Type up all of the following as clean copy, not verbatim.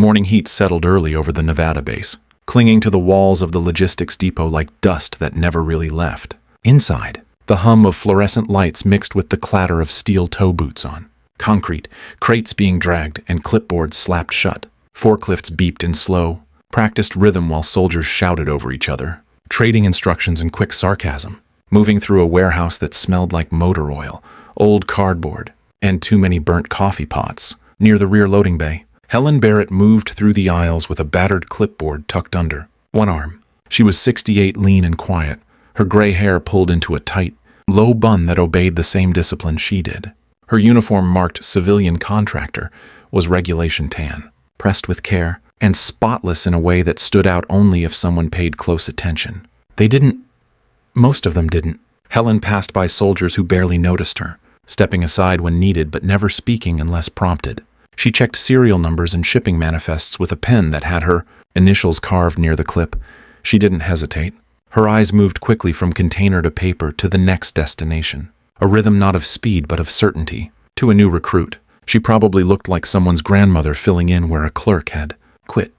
morning heat settled early over the Nevada base, clinging to the walls of the logistics depot like dust that never really left. Inside, the hum of fluorescent lights mixed with the clatter of steel toe boots on concrete, crates being dragged, and clipboards slapped shut. Forklifts beeped in slow, practiced rhythm while soldiers shouted over each other, trading instructions in quick sarcasm, moving through a warehouse that smelled like motor oil, old cardboard, and too many burnt coffee pots. Near the rear loading bay, Helen Barrett moved through the aisles with a battered clipboard tucked under one arm. She was 68, lean and quiet, her gray hair pulled into a tight, low bun that obeyed the same discipline she did. Her uniform marked civilian contractor was regulation tan, pressed with care, and spotless in a way that stood out only if someone paid close attention. Most of them didn't. Helen passed by soldiers who barely noticed her, stepping aside when needed but never speaking unless prompted. She checked serial numbers and shipping manifests with a pen that had her initials carved near the clip. She didn't hesitate. Her eyes moved quickly from container to paper to the next destination. A rhythm not of speed but of certainty. To a new recruit, she probably looked like someone's grandmother filling in where a clerk had quit.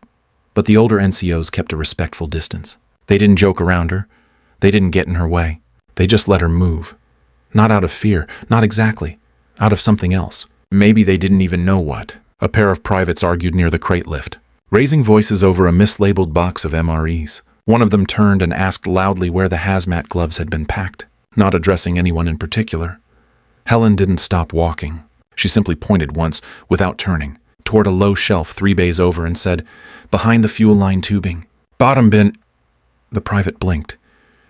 But the older NCOs kept a respectful distance. They didn't joke around her. They didn't get in her way. They just let her move. Not out of fear, not exactly. Out of something else. Maybe they didn't even know what. A pair of privates argued near the crate lift, raising voices over a mislabeled box of MREs. One of them turned and asked loudly where the hazmat gloves had been packed, not addressing anyone in particular. Helen didn't stop walking. She simply pointed once, without turning, toward a low shelf 3 bays over and said, "Behind the fuel line tubing. Bottom bin." The private blinked.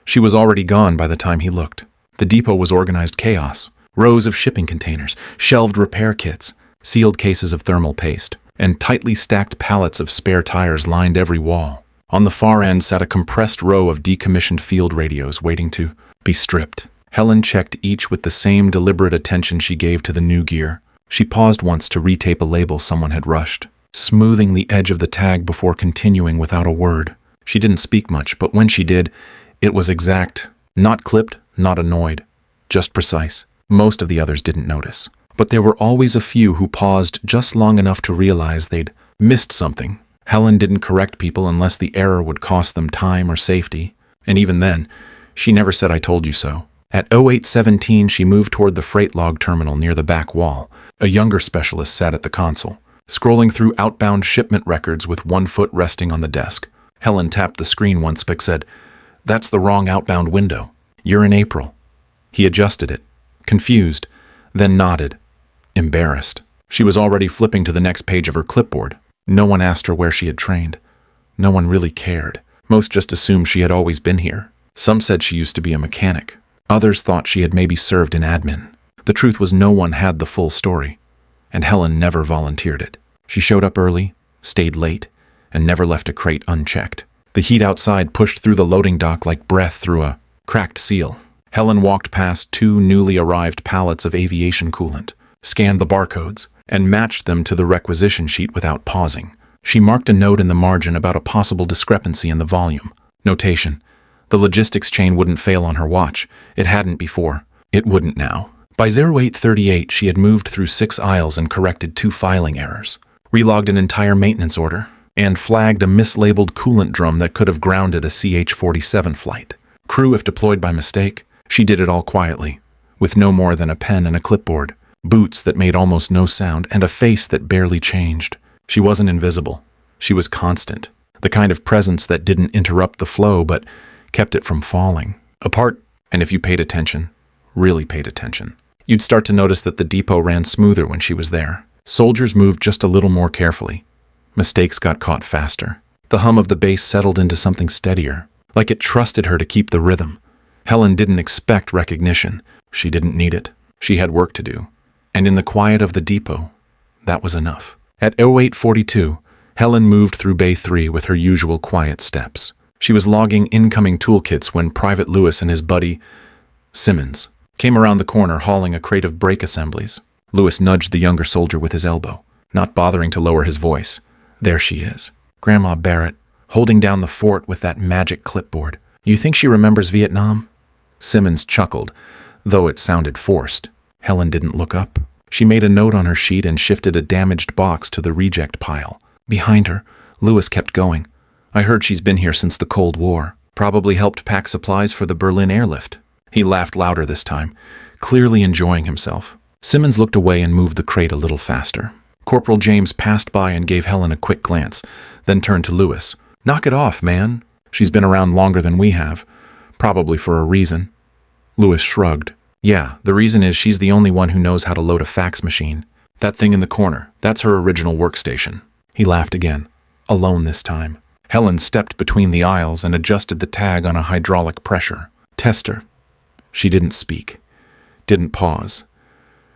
She was already gone by the time he looked. The depot was organized chaos. Rows of shipping containers, shelved repair kits, sealed cases of thermal paste, and tightly stacked pallets of spare tires lined every wall. On the far end sat a compressed row of decommissioned field radios waiting to be stripped. Helen checked each with the same deliberate attention she gave to the new gear. She paused once to retape a label someone had rushed, smoothing the edge of the tag before continuing without a word. She didn't speak much, but when she did, it was exact, not clipped, not annoyed, just precise. Most of the others didn't notice, but there were always a few who paused just long enough to realize they'd missed something. Helen didn't correct people unless the error would cost them time or safety, and even then, she never said "I told you so." At 0817, she moved toward the freight log terminal near the back wall. A younger specialist sat at the console, scrolling through outbound shipment records with one foot resting on the desk. Helen tapped the screen once but said, "That's the wrong outbound window. You're in April." He adjusted it, confused, then nodded, embarrassed. She was already flipping to the next page of her clipboard. No one asked her where she had trained. No one really cared. Most just assumed she had always been here. Some said she used to be a mechanic. Others thought she had maybe served in admin. The truth was no one had the full story, and Helen never volunteered it. She showed up early, stayed late, and never left a crate unchecked. The heat outside pushed through the loading dock like breath through a cracked seal. Helen walked past 2 newly arrived pallets of aviation coolant, scanned the barcodes, and matched them to the requisition sheet without pausing. She marked a note in the margin about a possible discrepancy in the volume. Notation: the logistics chain wouldn't fail on her watch. It hadn't before. It wouldn't now. By 0838, she had moved through 6 aisles and corrected 2 filing errors, relogged an entire maintenance order, and flagged a mislabeled coolant drum that could have grounded a CH-47 flight. Crew if deployed by mistake. She did it all quietly, with no more than a pen and a clipboard, boots that made almost no sound, and a face that barely changed. She wasn't invisible. She was constant, the kind of presence that didn't interrupt the flow but kept it from falling apart. And if you paid attention, really paid attention, you'd start to notice that the depot ran smoother when she was there. Soldiers moved just a little more carefully. Mistakes got caught faster. The hum of the base settled into something steadier, like it trusted her to keep the rhythm. Helen didn't expect recognition. She didn't need it. She had work to do. And in the quiet of the depot, that was enough. At 0842, Helen moved through Bay 3 with her usual quiet steps. She was logging incoming toolkits when Private Lewis and his buddy, Simmons, came around the corner hauling a crate of brake assemblies. Lewis nudged the younger soldier with his elbow, not bothering to lower his voice. There she is, Grandma Barrett, holding down the fort with that magic clipboard. You think she remembers Vietnam? Simmons chuckled, though it sounded forced. Helen didn't look up. She made a note on her sheet and shifted a damaged box to the reject pile. Behind her, Lewis kept going. I heard she's been here since the Cold War. Probably helped pack supplies for the Berlin airlift. He laughed louder this time, clearly enjoying himself. Simmons looked away and moved the crate a little faster. Corporal James passed by and gave Helen a quick glance, then turned to Lewis. Knock it off, man. She's been around longer than we have. Probably for a reason. Lewis shrugged. Yeah, the reason is she's the only one who knows how to load a fax machine. That thing in the corner, that's her original workstation. He laughed again, alone this time. Helen stepped between the aisles and adjusted the tag on a hydraulic pressure. Tester. She didn't speak, didn't pause.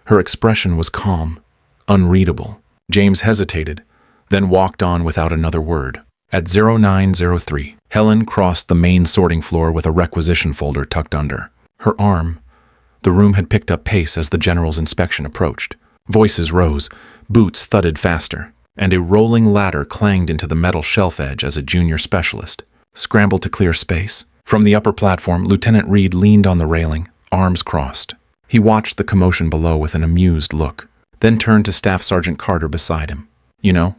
Her expression was calm, unreadable. James hesitated, then walked on without another word. At 0903, Helen crossed the main sorting floor with a requisition folder tucked under her arm. The room had picked up pace as the general's inspection approached. Voices rose, boots thudded faster, and a rolling ladder clanged into the metal shelf edge as a junior specialist scrambled to clear space. From the upper platform, Lieutenant Reed leaned on the railing, arms crossed. He watched the commotion below with an amused look, then turned to Staff Sergeant Carter beside him. You know,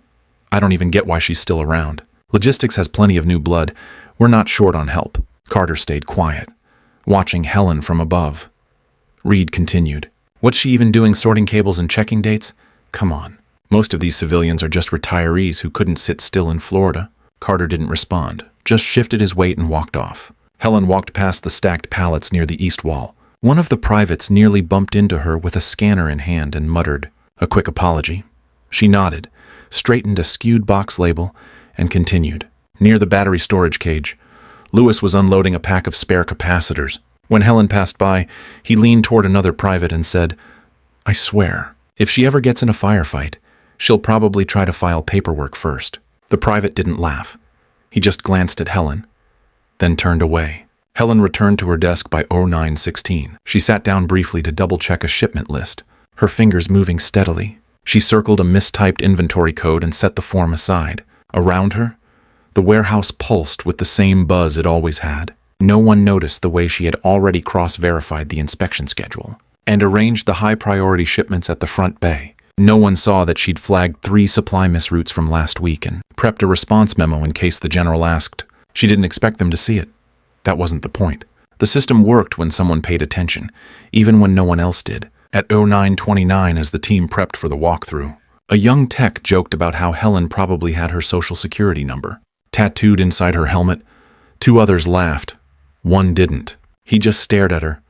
I don't even get why she's still around. Logistics has plenty of new blood. We're not short on help. Carter stayed quiet, watching Helen from above. Reed continued. What's she even doing sorting cables and checking dates? Come on. Most of these civilians are just retirees who couldn't sit still in Florida. Carter didn't respond, just shifted his weight and walked off. Helen walked past the stacked pallets near the east wall. One of the privates nearly bumped into her with a scanner in hand and muttered a quick apology. She nodded, straightened a skewed box label, and continued. Near the battery storage cage, Lewis was unloading a pack of spare capacitors. When Helen passed by, he leaned toward another private and said, I swear, if she ever gets in a firefight, she'll probably try to file paperwork first. The private didn't laugh. He just glanced at Helen, then turned away. Helen returned to her desk by 0916. She sat down briefly to double-check a shipment list, her fingers moving steadily. She circled a mistyped inventory code and set the form aside. Around her, the warehouse pulsed with the same buzz it always had. No one noticed the way she had already cross-verified the inspection schedule and arranged the high-priority shipments at the front bay. No one saw that she'd flagged 3 supply misroutes from last week and prepped a response memo in case the general asked. She didn't expect them to see it. That wasn't the point. The system worked when someone paid attention, even when no one else did. At 0929, as the team prepped for the walkthrough, a young tech joked about how Helen probably had her social security number tattooed inside her helmet. 2 others laughed. One didn't. He just stared at her,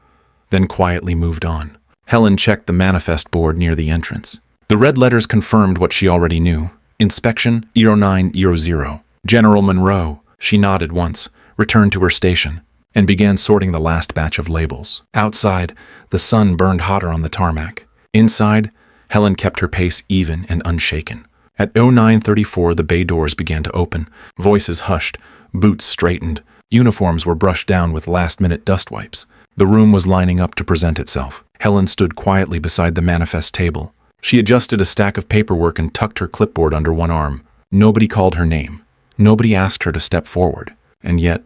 then quietly moved on. Helen checked the manifest board near the entrance. The red letters confirmed what she already knew. Inspection 0900. General Monroe. She nodded once, returned to her station, and began sorting the last batch of labels. Outside, the sun burned hotter on the tarmac. Inside, Helen kept her pace even and unshaken. At 0934, the bay doors began to open. Voices hushed, boots straightened, uniforms were brushed down with last-minute dust wipes. The room was lining up to present itself. Helen stood quietly beside the manifest table. She adjusted a stack of paperwork and tucked her clipboard under one arm. Nobody called her name. Nobody asked her to step forward. And yet,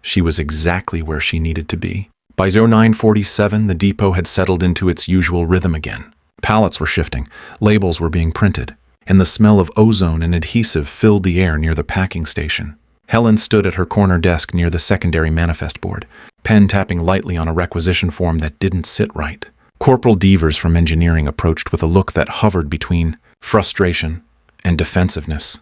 she was exactly where she needed to be. By 0947, the depot had settled into its usual rhythm again. Pallets were shifting, labels were being printed, and the smell of ozone and adhesive filled the air near the packing station. Helen stood at her corner desk near the secondary manifest board, pen tapping lightly on a requisition form that didn't sit right. Corporal Devers from engineering approached with a look that hovered between frustration and defensiveness.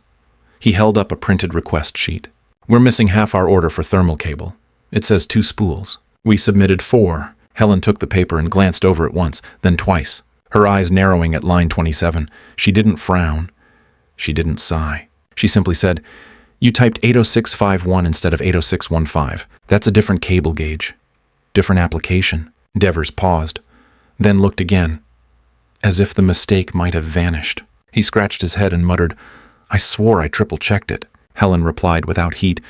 He held up a printed request sheet. We're missing half our order for thermal cable. It says 2 spools. We submitted 4. Helen took the paper and glanced over it once, then twice. Her eyes narrowing at line 27. She didn't frown. She didn't sigh. She simply said, You typed 80651 instead of 80615. That's a different cable gauge. Different application. Devers paused, then looked again, as if the mistake might have vanished. He scratched his head and muttered, I swore I triple-checked it. Helen replied without heat,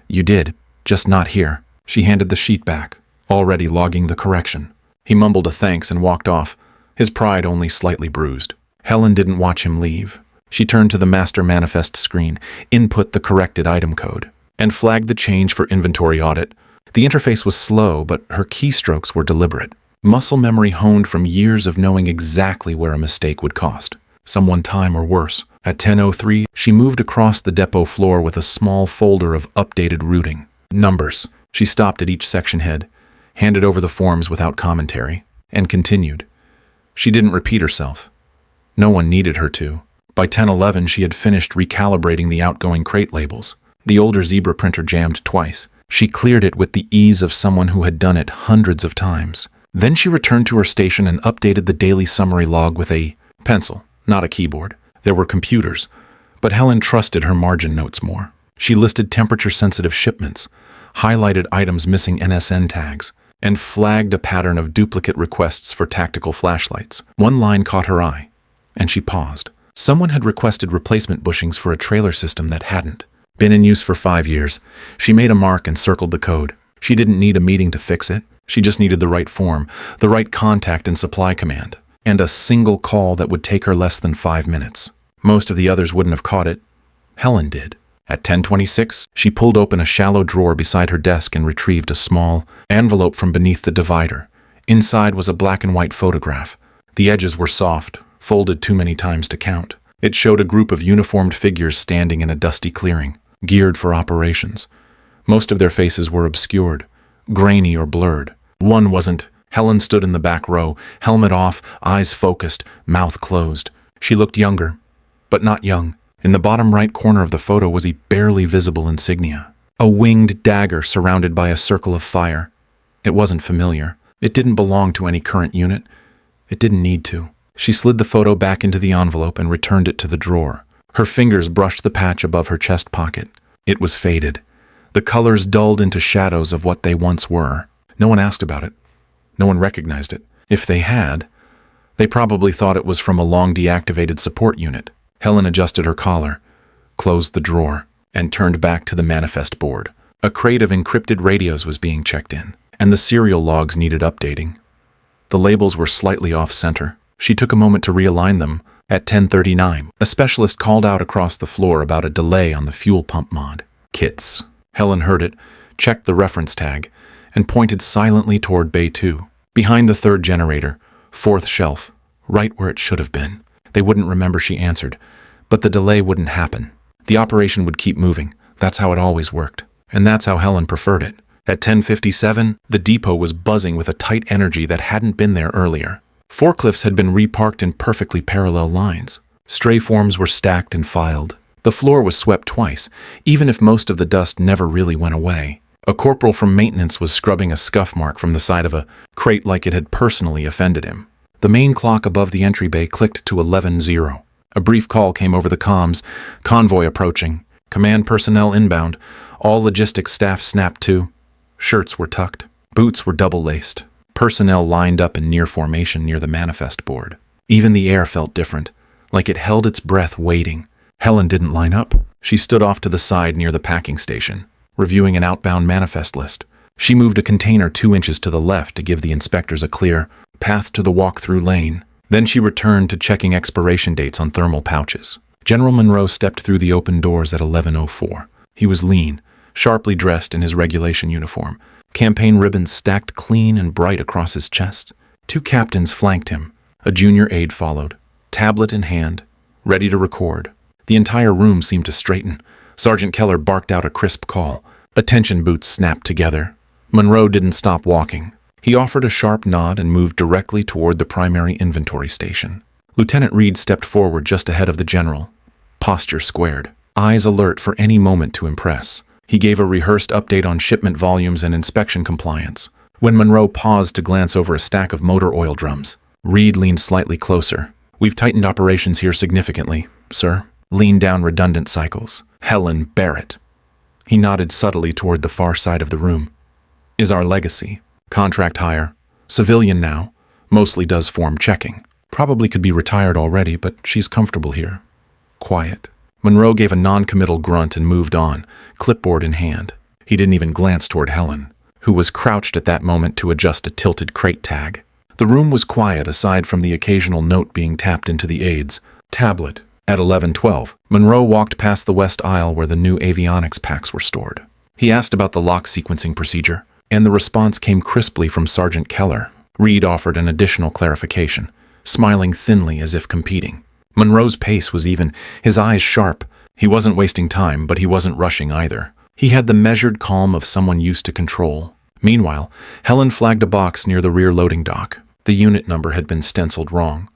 You did, just not here. She handed the sheet back, already logging the correction. He mumbled a thanks and walked off, his pride only slightly bruised. Helen didn't watch him leave. She turned to the master manifest screen, input the corrected item code, and flagged the change for inventory audit. The interface was slow, but her keystrokes were deliberate. Muscle memory honed from years of knowing exactly where a mistake would cost someone time or worse. At 10:03, she moved across the depot floor with a small folder of updated routing. Numbers. She stopped at each section head, handed over the forms without commentary, and continued. She didn't repeat herself. No one needed her to. By 10:11, she had finished recalibrating the outgoing crate labels. The older zebra printer jammed twice. She cleared it with the ease of someone who had done it hundreds of times. Then she returned to her station and updated the daily summary log with a pencil, not a keyboard. There were computers, but Helen trusted her margin notes more. She listed temperature-sensitive shipments, highlighted items missing NSN tags, and flagged a pattern of duplicate requests for tactical flashlights. One line caught her eye, and she paused. Someone had requested replacement bushings for a trailer system that hadn't been in use for 5 years. She made a mark and circled the code. She didn't need a meeting to fix it. She just needed the right form, the right contact in supply command, and a single call that would take her less than 5 minutes. Most of the others wouldn't have caught it. Helen did. At 10:26, she pulled open a shallow drawer beside her desk and retrieved a small envelope from beneath the divider. Inside was a black and white photograph. The edges were soft, folded too many times to count. It showed a group of uniformed figures standing in a dusty clearing, geared for operations. Most of their faces were obscured, grainy or blurred. One wasn't. Helen stood in the back row, helmet off, eyes focused, mouth closed. She looked younger, but not young. In the bottom right corner of the photo was a barely visible insignia, a winged dagger surrounded by a circle of fire. It wasn't familiar. It didn't belong to any current unit. It didn't need to. She slid the photo back into the envelope and returned it to the drawer. Her fingers brushed the patch above her chest pocket. It was faded. The colors dulled into shadows of what they once were. No one asked about it. No one recognized it. If they had, they probably thought it was from a long-deactivated support unit. Helen adjusted her collar, closed the drawer, and turned back to the manifest board. A crate of encrypted radios was being checked in, and the serial logs needed updating. The labels were slightly off-center. She took a moment to realign them. At 10:39, a specialist called out across the floor about a delay on the fuel pump mod. Kits. Helen heard it, checked the reference tag, and pointed silently toward Bay 2, behind the third generator, fourth shelf, right where it should have been. They wouldn't remember she answered, but the delay wouldn't happen. The operation would keep moving. That's how it always worked. And that's how Helen preferred it. At 10:57, the depot was buzzing with a tight energy that hadn't been there earlier. Forklifts had been reparked in perfectly parallel lines. Stray forms were stacked and filed. The floor was swept twice, even if most of the dust never really went away. A corporal from maintenance was scrubbing a scuff mark from the side of a crate like it had personally offended him. The main clock above the entry bay clicked to 11:0. A brief call came over the comms. Convoy approaching. Command personnel inbound. All logistics staff snapped to. Shirts were tucked. Boots were double-laced. Personnel lined up in near formation near the manifest board. Even the air felt different, like it held its breath waiting. Helen didn't line up. She stood off to the side near the packing station, reviewing an outbound manifest list. She moved a container 2 inches to the left to give the inspectors a clear path to the walk-through lane. Then she returned to checking expiration dates on thermal pouches. General Monroe stepped through the open doors at 11:04. He was lean, sharply dressed in his regulation uniform, campaign ribbons stacked clean and bright across his chest. 2 captains flanked him. A junior aide followed, tablet in hand, ready to record. The entire room seemed to straighten. Sergeant Keller barked out a crisp call. Attention boots snapped together. Monroe didn't stop walking. He offered a sharp nod and moved directly toward the primary inventory station. Lieutenant Reed stepped forward just ahead of the general, posture squared, eyes alert for any moment to impress. He gave a rehearsed update on shipment volumes and inspection compliance. When Monroe paused to glance over a stack of motor oil drums, Reed leaned slightly closer. "We've tightened operations here significantly, sir. Leaned down redundant cycles. Helen Barrett." He nodded subtly toward the far side of the room. "Is our legacy. Contract hire. Civilian now. Mostly does form checking. Probably could be retired already, but she's comfortable here. Quiet." Monroe gave a non-committal grunt and moved on, clipboard in hand. He didn't even glance toward Helen, who was crouched at that moment to adjust a tilted crate tag. The room was quiet aside from the occasional note being tapped into the aide's tablet. At 11:12, Monroe walked past the west aisle where the new avionics packs were stored. He asked about the lock sequencing procedure, and the response came crisply from Sergeant Keller. Reed offered an additional clarification, smiling thinly as if competing. Monroe's pace was even, his eyes sharp. He wasn't wasting time, but he wasn't rushing either. He had the measured calm of someone used to control. Meanwhile, Helen flagged a box near the rear loading dock. The unit number had been stenciled wrong,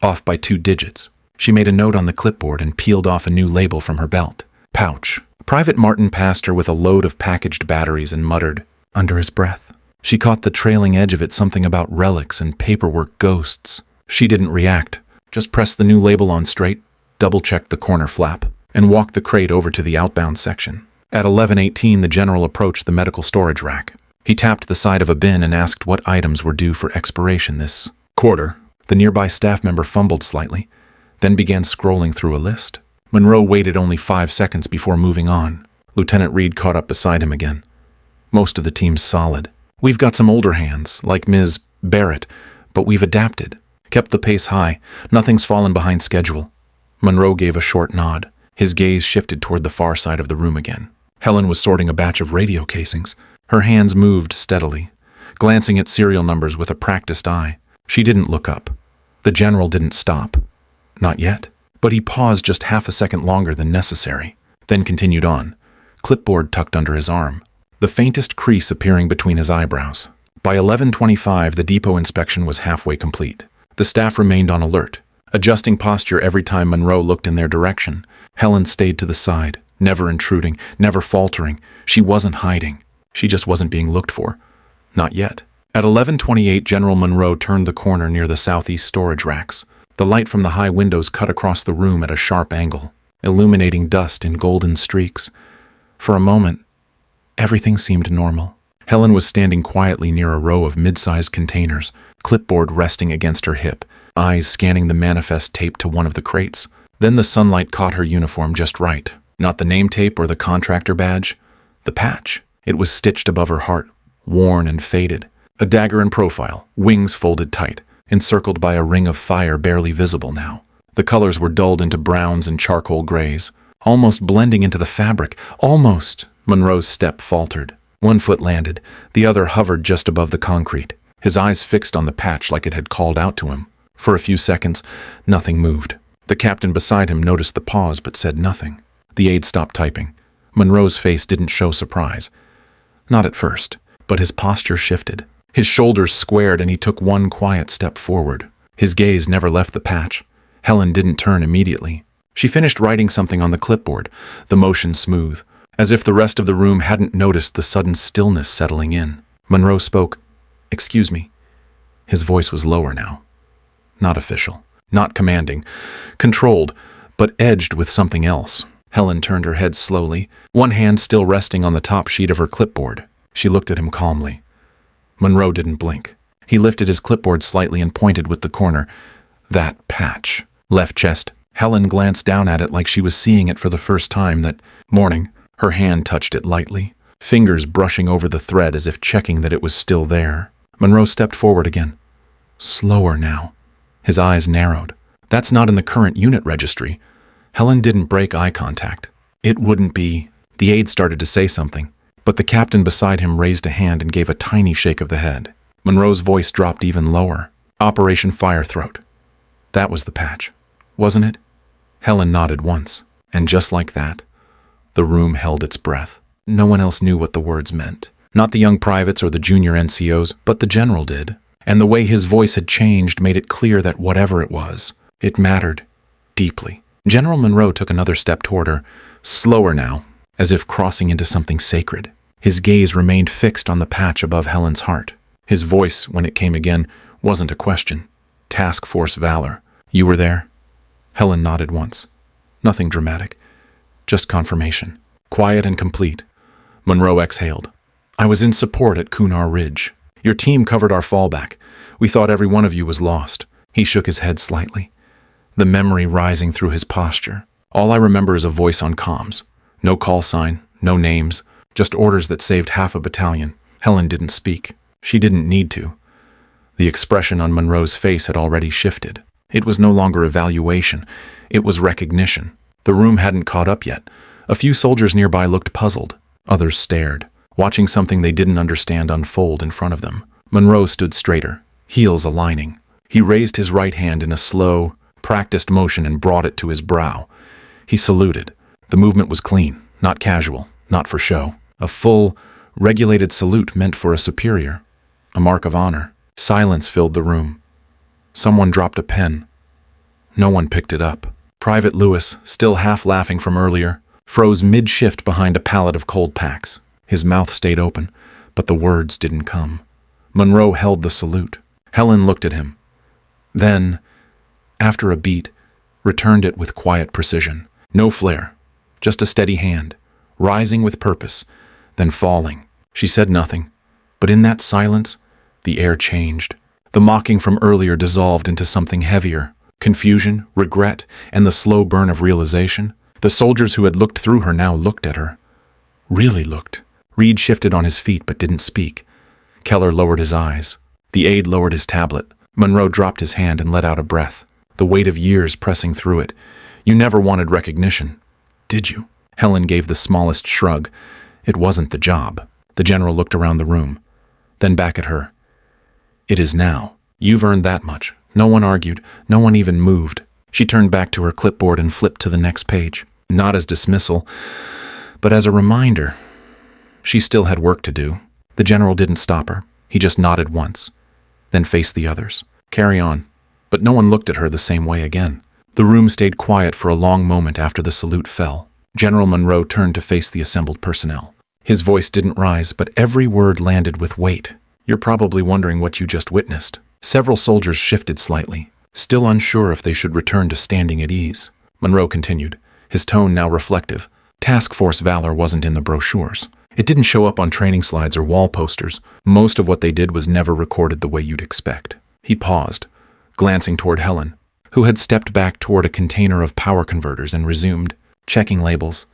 off by 2 digits. She made a note on the clipboard and peeled off a new label from her belt. Pouch. Private Martin passed her with a load of packaged batteries and muttered, under his breath. She caught the trailing edge of it, something about relics and paperwork ghosts. She didn't react, just pressed the new label on straight, double-checked the corner flap, and walked the crate over to the outbound section. At 11:18, the general approached the medical storage rack. He tapped the side of a bin and asked what items were due for expiration this quarter. The nearby staff member fumbled slightly, then began scrolling through a list. Monroe waited only 5 seconds before moving on. Lieutenant Reed caught up beside him again. Most of the team's solid. We've got some older hands, like Ms. Barrett, but we've adapted. Kept the pace high. Nothing's fallen behind schedule. Monroe gave a short nod. His gaze shifted toward the far side of the room again. Helen was sorting a batch of radio casings. Her hands moved steadily, glancing at serial numbers with a practiced eye. She didn't look up. The general didn't stop. Not yet. But he paused just half a second longer than necessary, then continued on, clipboard tucked under his arm, the faintest crease appearing between his eyebrows. By 11:25, the depot inspection was halfway complete. The staff remained on alert, adjusting posture every time Monroe looked in their direction. Helen stayed to the side, never intruding, never faltering. She wasn't hiding. She just wasn't being looked for. Not yet. At 11:28, General Monroe turned the corner near the southeast storage racks. The light from the high windows cut across the room at a sharp angle, illuminating dust in golden streaks. For a moment, everything seemed normal. Helen was standing quietly near a row of mid-sized containers, clipboard resting against her hip, eyes scanning the manifest taped to one of the crates. Then the sunlight caught her uniform just right. Not the name tape or the contractor badge, the patch. It was stitched above her heart, worn and faded. A dagger in profile, wings folded tight, encircled by a ring of fire barely visible now. The colors were dulled into browns and charcoal grays, almost blending into the fabric. Almost. Monroe's step faltered. One foot landed, the other hovered just above the concrete, his eyes fixed on the patch like it had called out to him. For a few seconds, nothing moved. The captain beside him noticed the pause but said nothing. The aide stopped typing. Monroe's face didn't show surprise. Not at first, but his posture shifted. His shoulders squared and he took one quiet step forward. His gaze never left the patch. Helen didn't turn immediately. She finished writing something on the clipboard, the motion smooth, as if the rest of the room hadn't noticed the sudden stillness settling in. Monroe spoke, "Excuse me." His voice was lower now. Not official, not commanding, controlled, but edged with something else. Helen turned her head slowly, one hand still resting on the top sheet of her clipboard. She looked at him calmly. Monroe didn't blink. He lifted his clipboard slightly and pointed with the corner. That patch. Left chest. Helen glanced down at it like she was seeing it for the first time that morning. Her hand touched it lightly, fingers brushing over the thread as if checking that it was still there. Monroe stepped forward again. Slower now. His eyes narrowed. That's not in the current unit registry. Helen didn't break eye contact. It wouldn't be. The aide started to say something, but the captain beside him raised a hand and gave a tiny shake of the head. Monroe's voice dropped even lower. Operation Firethroat. That was the patch, wasn't it? Helen nodded once, and just like that, the room held its breath. No one else knew what the words meant. Not the young privates or the junior NCOs, but the general did. And the way his voice had changed made it clear that whatever it was, it mattered deeply. General Monroe took another step toward her, slower now, as if crossing into something sacred. His gaze remained fixed on the patch above Helen's heart. His voice, when it came again, wasn't a question. Task Force Valor. You were there? Helen nodded once. Nothing dramatic. Just confirmation. Quiet and complete. Monroe exhaled. I was in support at Kunar Ridge. Your team covered our fallback. We thought every one of you was lost. He shook his head slightly, the memory rising through his posture. All I remember is a voice on comms. No call sign, no names, just orders that saved half a battalion. Helen didn't speak. She didn't need to. The expression on Monroe's face had already shifted. It was no longer evaluation. It was recognition. The room hadn't caught up yet. A few soldiers nearby looked puzzled. Others stared, watching something they didn't understand unfold in front of them. Monroe stood straighter, heels aligning. He raised his right hand in a slow, practiced motion and brought it to his brow. He saluted. The movement was clean, not casual, not for show. A full, regulated salute meant for a superior, a mark of honor. Silence filled the room. Someone dropped a pen. No one picked it up. Private Lewis, still half laughing from earlier, froze mid-shift behind a pallet of cold packs. His mouth stayed open, but the words didn't come. Monroe held the salute. Helen looked at him. Then, after a beat, returned it with quiet precision. No flare, just a steady hand, rising with purpose, then falling. She said nothing, but in that silence, the air changed. The mocking from earlier dissolved into something heavier. Confusion, regret, and the slow burn of realization. The soldiers who had looked through her now looked at her. Really looked. Reed shifted on his feet but didn't speak. Keller lowered his eyes. The aide lowered his tablet. Monroe dropped his hand and let out a breath, the weight of years pressing through it. You never wanted recognition, did you? Helen gave the smallest shrug. It wasn't the job. The general looked around the room, then back at her. It is now. You've earned that much. No one argued. No one even moved. She turned back to her clipboard and flipped to the next page. Not as dismissal, but as a reminder. She still had work to do. The general didn't stop her. He just nodded once, then faced the others. Carry on. But no one looked at her the same way again. The room stayed quiet for a long moment after the salute fell. General Monroe turned to face the assembled personnel. His voice didn't rise, but every word landed with weight. You're probably wondering what you just witnessed. Several soldiers shifted slightly, still unsure if they should return to standing at ease. Monroe continued, his tone now reflective. Task Force valor wasn't in the brochures. It didn't show up on training slides or wall posters. Most of what they did was never recorded the way you'd expect. He paused, glancing toward Helen, who had stepped back toward a container of power converters and resumed, checking labels.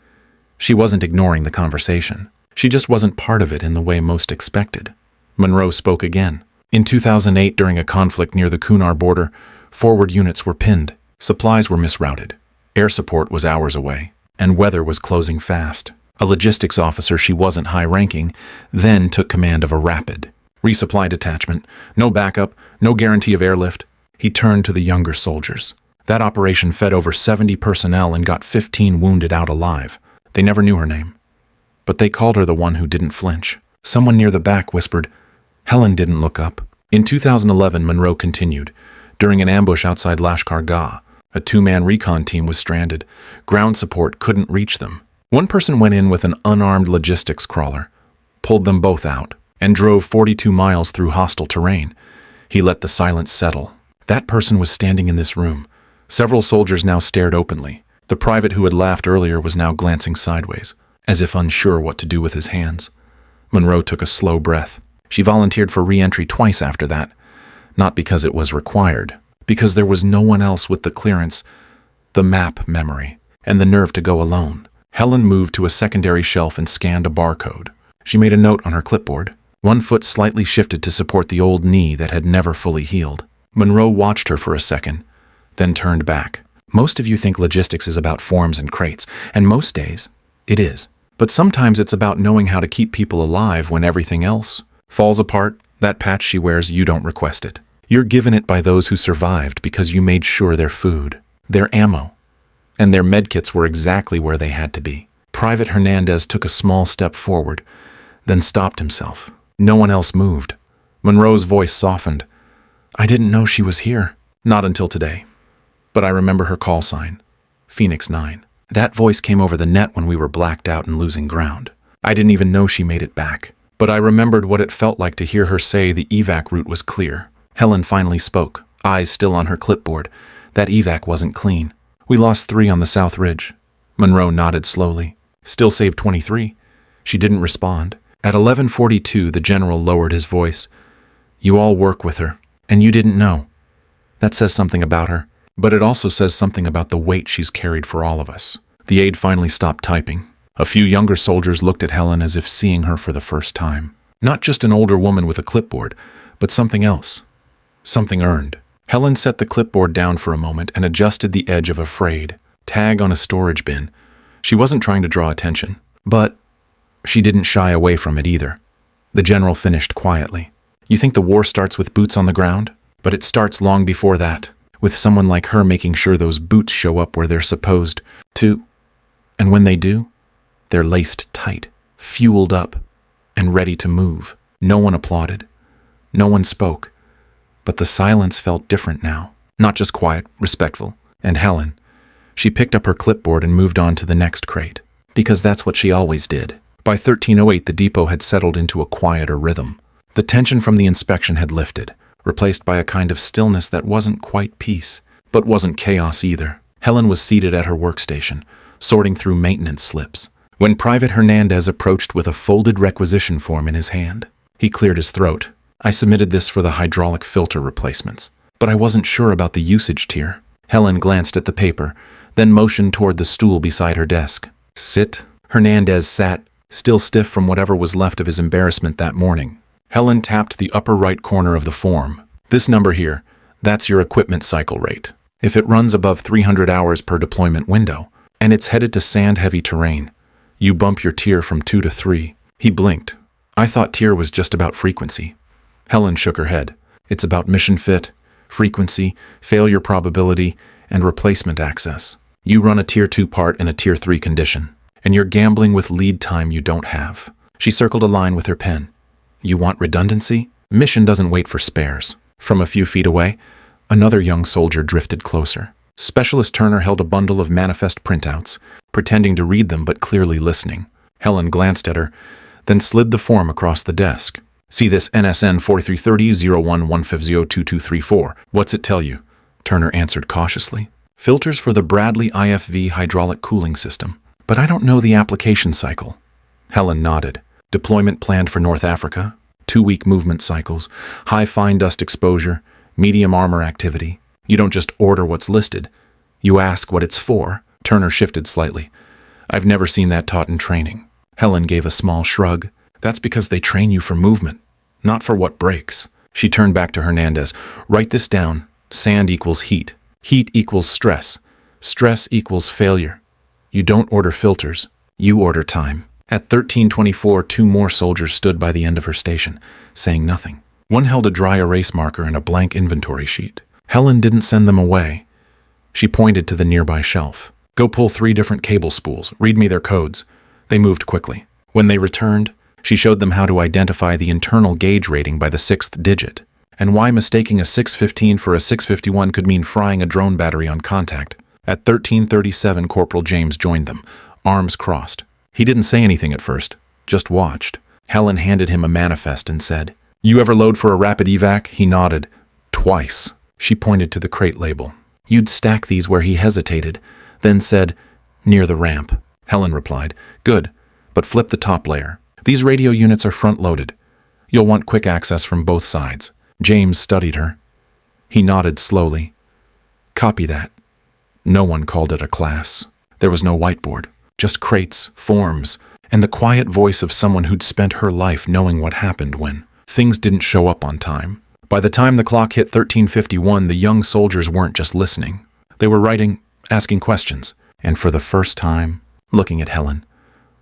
She wasn't ignoring the conversation. She just wasn't part of it in the way most expected. Monroe spoke again. In 2008, during a conflict near the Kunar border, forward units were pinned. Supplies were misrouted. Air support was hours away, and weather was closing fast. A logistics officer, she wasn't high-ranking, then took command of a rapid resupply detachment. No backup, no guarantee of airlift. He turned to the younger soldiers. That operation fed over 70 personnel and got 15 wounded out alive. They never knew her name, but they called her the one who didn't flinch. Someone near the back whispered. Helen didn't look up. In 2011, Monroe continued. During an ambush outside Lashkar Gah, a two-man recon team was stranded. Ground support couldn't reach them. One person went in with an unarmed logistics crawler, pulled them both out, and drove 42 miles through hostile terrain. He let the silence settle. That person was standing in this room. Several soldiers now stared openly. The private who had laughed earlier was now glancing sideways, as if unsure what to do with his hands. Monroe took a slow breath. She volunteered for re-entry twice after that, not because it was required, because there was no one else with the clearance, the map memory, and the nerve to go alone. Helen moved to a secondary shelf and scanned a barcode. She made a note on her clipboard. One foot slightly shifted to support the old knee that had never fully healed. Monroe watched her for a second, then turned back. Most of you think logistics is about forms and crates, and most days, it is. But sometimes it's about knowing how to keep people alive when everything else falls apart. That patch she wears, you don't request it. You're given it by those who survived because you made sure their food, their ammo, and their medkits were exactly where they had to be. Private Hernandez took a small step forward, then stopped himself. No one else moved. Monroe's voice softened. I didn't know she was here. Not until today. But I remember her call sign, Phoenix 9. That voice came over the net when we were blacked out and losing ground. I didn't even know she made it back. But I remembered what it felt like to hear her say the evac route was clear. Helen finally spoke, eyes still on her clipboard. That evac wasn't clean. We lost 3 on the South Ridge. Monroe nodded slowly. Still saved 23. She didn't respond. At 11:42, the general lowered his voice. You all work with her, and you didn't know. That says something about her, but it also says something about the weight she's carried for all of us. The aide finally stopped typing. A few younger soldiers looked at Helen as if seeing her for the first time. Not just an older woman with a clipboard, but something else. Something earned. Helen set the clipboard down for a moment and adjusted the edge of a frayed tag on a storage bin. She wasn't trying to draw attention, but she didn't shy away from it either. The general finished quietly. You think the war starts with boots on the ground? But it starts long before that. with someone like her making sure those boots show up where they're supposed to. And when they do, they're laced tight, fueled up, and ready to move. No one applauded. No one spoke. But the silence felt different now. Not just quiet, respectful. And Helen, she picked up her clipboard and moved on to the next crate. Because that's what she always did. By 1308, the depot had settled into a quieter rhythm. The tension from the inspection had lifted, replaced by a kind of stillness that wasn't quite peace, but wasn't chaos either. Helen was seated at her workstation, sorting through maintenance slips, when Private Hernandez approached with a folded requisition form in his hand. He cleared his throat. I submitted this for the hydraulic filter replacements, but I wasn't sure about the usage tier. Helen glanced at the paper, then motioned toward the stool beside her desk. Sit. Hernandez sat, still stiff from whatever was left of his embarrassment that morning. Helen tapped the upper right corner of the form. This number here, that's your equipment cycle rate. If it runs above 300 hours per deployment window, and it's headed to sand-heavy terrain, you bump your tier from 2 to 3. He blinked. I thought tier was just about frequency. Helen shook her head. It's about mission fit, frequency, failure probability, and replacement access. You run a tier 2 part in a tier 3 condition, and you're gambling with lead time you don't have. She circled a line with her pen. You want redundancy? Mission doesn't wait for spares. From a few feet away, another young soldier drifted closer. Specialist Turner held a bundle of manifest printouts, pretending to read them but clearly listening. Helen glanced at her, then slid the form across the desk. See this NSN 4330-0115022234. What's it tell you? Turner answered cautiously. Filters for the Bradley IFV hydraulic cooling system. But I don't know the application cycle. Helen nodded. Deployment planned for North Africa, 2-week movement cycles, high fine dust exposure, medium armor activity. You don't just order what's listed. You ask what it's for. Turner shifted slightly. I've never seen that taught in training. Helen gave a small shrug. That's because they train you for movement, not for what breaks. She turned back to Hernandez. Write this down. Sand equals heat. Heat equals stress. Stress equals failure. You don't order filters. You order time. At 1324, 2 more soldiers stood by the end of her station, saying nothing. One held a dry erase marker and a blank inventory sheet. Helen didn't send them away. She pointed to the nearby shelf. Go pull 3 different cable spools. Read me their codes. They moved quickly. When they returned, she showed them how to identify the internal gauge rating by the 6th digit, and why mistaking a 615 for a 651 could mean frying a drone battery on contact. At 1337, Corporal James joined them, arms crossed. He didn't say anything at first, just watched. Helen handed him a manifest and said, You ever load for a rapid evac? He nodded. Twice. She pointed to the crate label. You'd stack these where he hesitated, then said, Near the ramp. Helen replied, Good, but flip the top layer. These radio units are front-loaded. You'll want quick access from both sides. James studied her. He nodded slowly. Copy that. No one called it a class. There was no whiteboard. Just crates, forms, and the quiet voice of someone who'd spent her life knowing what happened when things didn't show up on time. By the time the clock hit 1351, the young soldiers weren't just listening. They were writing, asking questions, and for the first time, looking at Helen.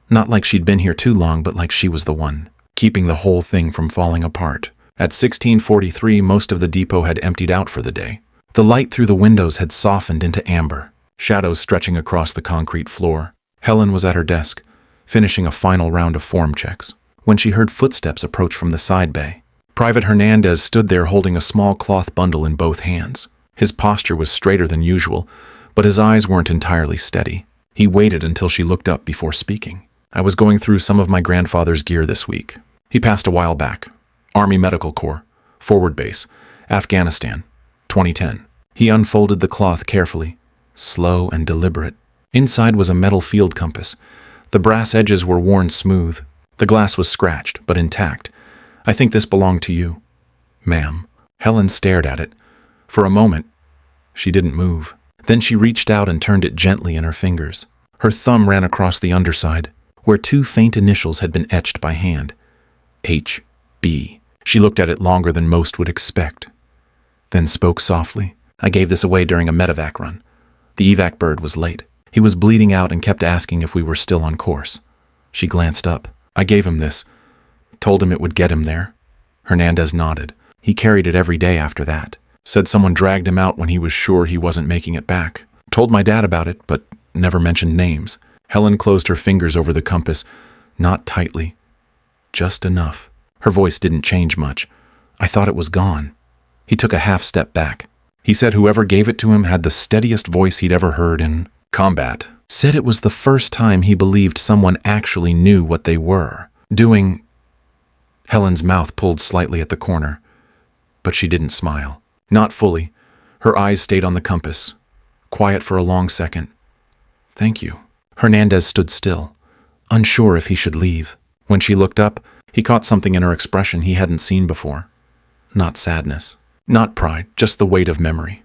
Not like she'd been here too long, but like she was the one, keeping the whole thing from falling apart. At 1643, most of the depot had emptied out for the day. The light through the windows had softened into amber, shadows stretching across the concrete floor. Helen was at her desk, finishing a final round of form checks, when she heard footsteps approach from the side bay. Private Hernandez stood there holding a small cloth bundle in both hands. His posture was straighter than usual, but his eyes weren't entirely steady. He waited until she looked up before speaking. I was going through some of my grandfather's gear this week. He passed a while back. Army Medical Corps, Forward Base, Afghanistan, 2010. He unfolded the cloth carefully, slow and deliberate. Inside was a metal field compass. The brass edges were worn smooth. The glass was scratched, but intact. I think this belonged to you. Ma'am. Helen stared at it. For a moment, she didn't move. Then she reached out and turned it gently in her fingers. Her thumb ran across the underside, where 2 faint initials had been etched by hand. H.B. She looked at it longer than most would expect, then spoke softly. I gave this away during a medevac run. The evac bird was late. He was bleeding out and kept asking if we were still on course. She glanced up. I gave him this. Told him it would get him there. Hernandez nodded. He carried it every day after that. Said someone dragged him out when he was sure he wasn't making it back. Told my dad about it, but never mentioned names. Helen closed her fingers over the compass, not tightly. Just enough. Her voice didn't change much. I thought it was gone. He took a half step back. He said whoever gave it to him had the steadiest voice he'd ever heard in combat. Said it was the first time he believed someone actually knew what they were doing. Helen's mouth pulled slightly at the corner, but she didn't smile. Not fully. Her eyes stayed on the compass. Quiet for a long second. Thank you. Hernandez stood still, unsure if he should leave. When she looked up, he caught something in her expression he hadn't seen before. Not sadness. Not pride, just the weight of memory.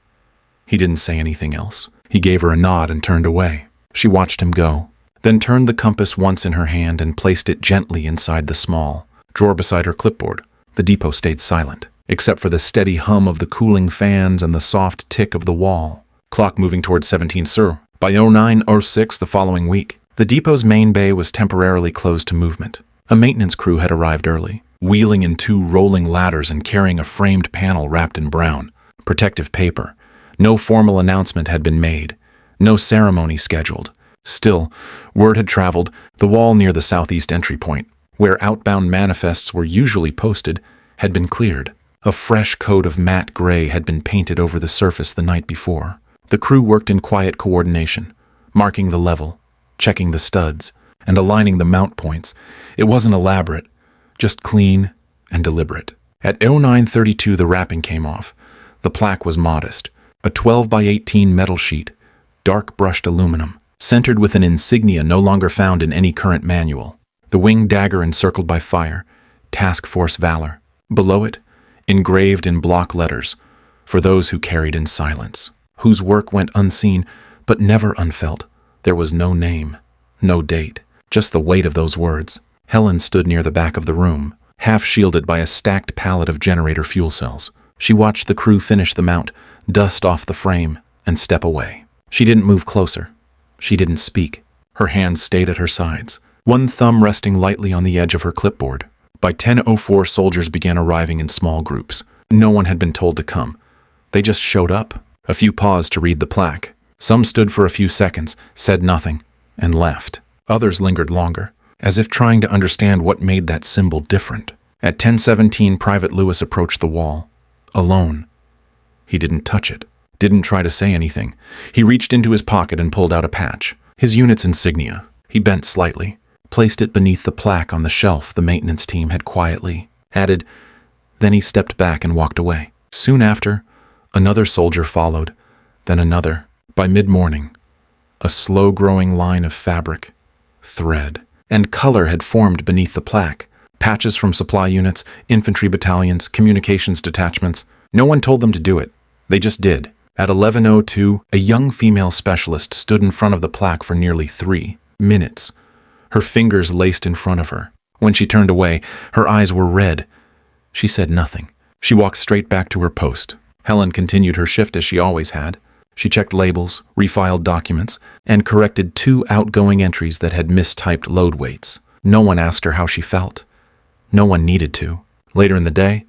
He didn't say anything else. He gave her a nod and turned away. She watched him go, then turned the compass once in her hand and placed it gently inside the small drawer beside her clipboard. The depot stayed silent, except for the steady hum of the cooling fans and the soft tick of the wall. Clock moving towards 17 Sur. By 09:06 the following week, the depot's main bay was temporarily closed to movement. A maintenance crew had arrived early, wheeling in 2 rolling ladders and carrying a framed panel wrapped in brown, protective paper. No formal announcement had been made, no ceremony scheduled. Still, word had traveled, the wall near the southeast entry point, where outbound manifests were usually posted, had been cleared. A fresh coat of matte gray had been painted over the surface the night before. The crew worked in quiet coordination, marking the level, checking the studs, and aligning the mount points. It wasn't elaborate, just clean and deliberate. At 09:32 the wrapping came off. The plaque was modest, a 12 by 18 metal sheet, dark brushed aluminum, centered with an insignia no longer found in any current manual. The winged dagger encircled by fire, Task Force Valor. Below it, engraved in block letters, for those who carried in silence, whose work went unseen but never unfelt. There was no name, no date, just the weight of those words. Helen stood near the back of the room, half shielded by a stacked pallet of generator fuel cells. She watched the crew finish the mount, dust off the frame, and step away. She didn't move closer. She didn't speak. Her hands stayed at her sides, one thumb resting lightly on the edge of her clipboard. By 10:04, soldiers began arriving in small groups. No one had been told to come. They just showed up. A few paused to read the plaque. Some stood for a few seconds, said nothing, and left. Others lingered longer, as if trying to understand what made that symbol different. At 10:17, Private Lewis approached the wall, alone. He didn't touch it, didn't try to say anything. He reached into his pocket and pulled out a patch, his unit's insignia. He bent slightly, placed it beneath the plaque on the shelf the maintenance team had quietly added. Then he stepped back and walked away. Soon after, another soldier followed, then another. By mid-morning, a slow-growing line of fabric, thread, and color had formed beneath the plaque. Patches from supply units, infantry battalions, communications detachments. No one told them to do it. They just did. At 11:02, a young female specialist stood in front of the plaque for nearly 3 minutes, her fingers laced in front of her. When she turned away, her eyes were red. She said nothing. She walked straight back to her post. Helen continued her shift as she always had. She checked labels, refiled documents, and corrected 2 outgoing entries that had mistyped load weights. No one asked her how she felt. No one needed to. Later in the day,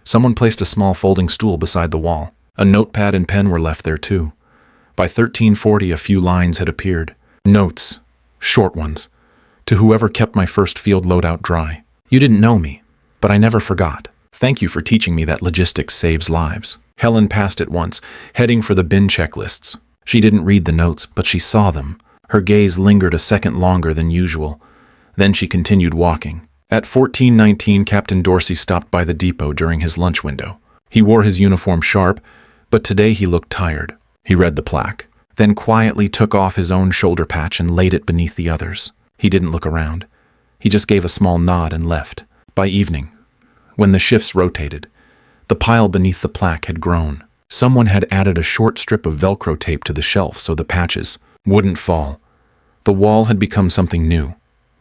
someone placed a small folding stool beside the wall. A notepad and pen were left there too. By 13:40, a few lines had appeared. Notes, short ones, to whoever kept my first field loadout dry. You didn't know me, but I never forgot. Thank you for teaching me that logistics saves lives. Helen passed it once, heading for the bin checklists. She didn't read the notes, but she saw them. Her gaze lingered a second longer than usual. Then she continued walking. At 14:19, Captain Dorsey stopped by the depot during his lunch window. He wore his uniform sharp, but today he looked tired. He read the plaque, then quietly took off his own shoulder patch and laid it beneath the others. He didn't look around. He just gave a small nod and left. By evening, when the shifts rotated, the pile beneath the plaque had grown. Someone had added a short strip of Velcro tape to the shelf so the patches wouldn't fall. The wall had become something new,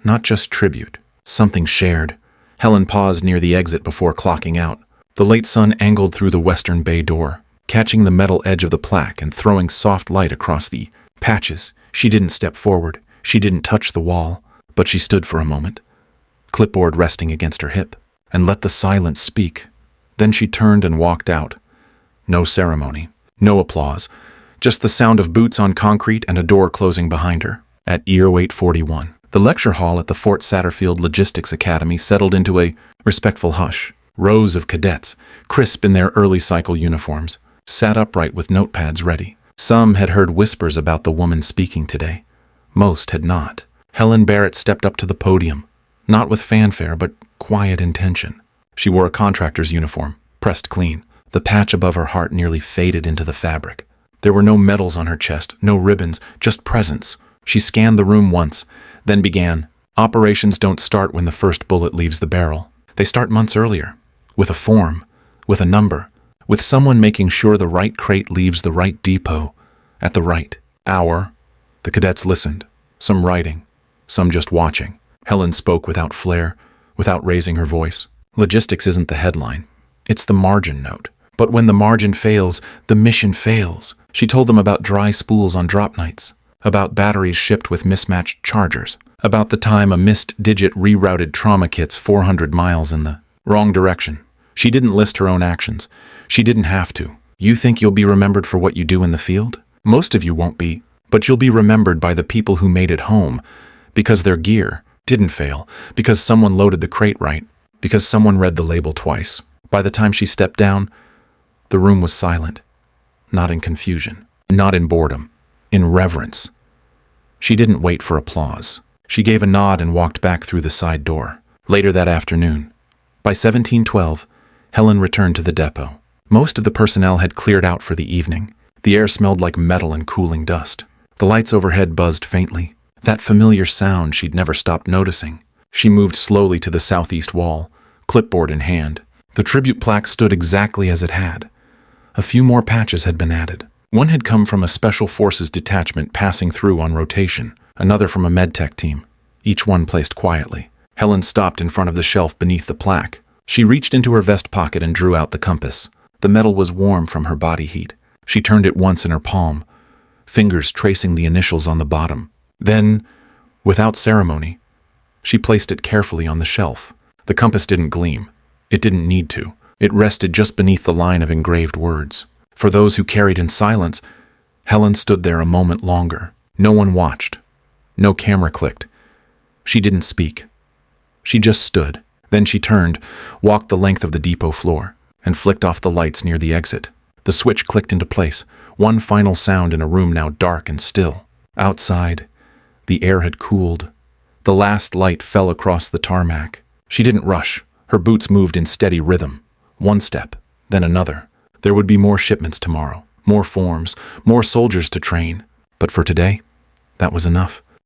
not just tribute, something shared. Helen paused near the exit before clocking out. The late sun angled through the western bay door, catching the metal edge of the plaque and throwing soft light across the patches. She didn't step forward. She didn't touch the wall, but she stood for a moment, clipboard resting against her hip, and let the silence speak. Then she turned and walked out, No ceremony. No applause. Just the sound of boots on concrete and a door closing behind her. At EO 841, the lecture hall at the Fort Satterfield Logistics Academy settled into a respectful hush. Rows of cadets, crisp in their early cycle uniforms, sat upright with notepads ready. Some had heard whispers about the woman speaking today. Most had not. Helen Barrett stepped up to the podium, not with fanfare, but quiet intention. She wore a contractor's uniform, pressed clean. The patch above her heart nearly faded into the fabric. There were no medals on her chest, no ribbons, just presence. She scanned the room once, then began. Operations don't start when the first bullet leaves the barrel. They start months earlier, with a form, with a number, with someone making sure the right crate leaves the right depot at the right hour. The cadets listened, some writing, some just watching. Helen spoke without flair, without raising her voice. Logistics isn't the headline. It's the margin note. But when the margin fails, the mission fails. She told them about dry spools on drop nights, about batteries shipped with mismatched chargers, about the time a missed digit rerouted trauma kits 400 miles in the wrong direction. She didn't list her own actions. She didn't have to. You think you'll be remembered for what you do in the field? Most of you won't be, but you'll be remembered by the people who made it home, because their gear didn't fail, because someone loaded the crate right, because someone read the label twice. By the time she stepped down, the room was silent, not in confusion, not in boredom, in reverence. She didn't wait for applause. She gave a nod and walked back through the side door. Later that afternoon, by 1712, Helen returned to the depot. Most of the personnel had cleared out for the evening. The air smelled like metal and cooling dust. The lights overhead buzzed faintly, that familiar sound she'd never stopped noticing. She moved slowly to the southeast wall, clipboard in hand. The tribute plaque stood exactly as it had. A few more patches had been added. One had come from a Special Forces detachment passing through on rotation, another from a medtech team, each one placed quietly. Helen stopped in front of the shelf beneath the plaque. She reached into her vest pocket and drew out the compass. The metal was warm from her body heat. She turned it once in her palm, fingers tracing the initials on the bottom. Then, without ceremony, she placed it carefully on the shelf. The compass didn't gleam. It didn't need to. It rested just beneath the line of engraved words. For those who carried in silence, Helen stood there a moment longer. No one watched. No camera clicked. She didn't speak. She just stood. Then she turned, walked the length of the depot floor, and flicked off the lights near the exit. The switch clicked into place, one final sound in a room now dark and still. Outside, the air had cooled. The last light fell across the tarmac. She didn't rush. Her boots moved in steady rhythm. One step, then another. There would be more shipments tomorrow, more forms, more soldiers to train. But for today, that was enough.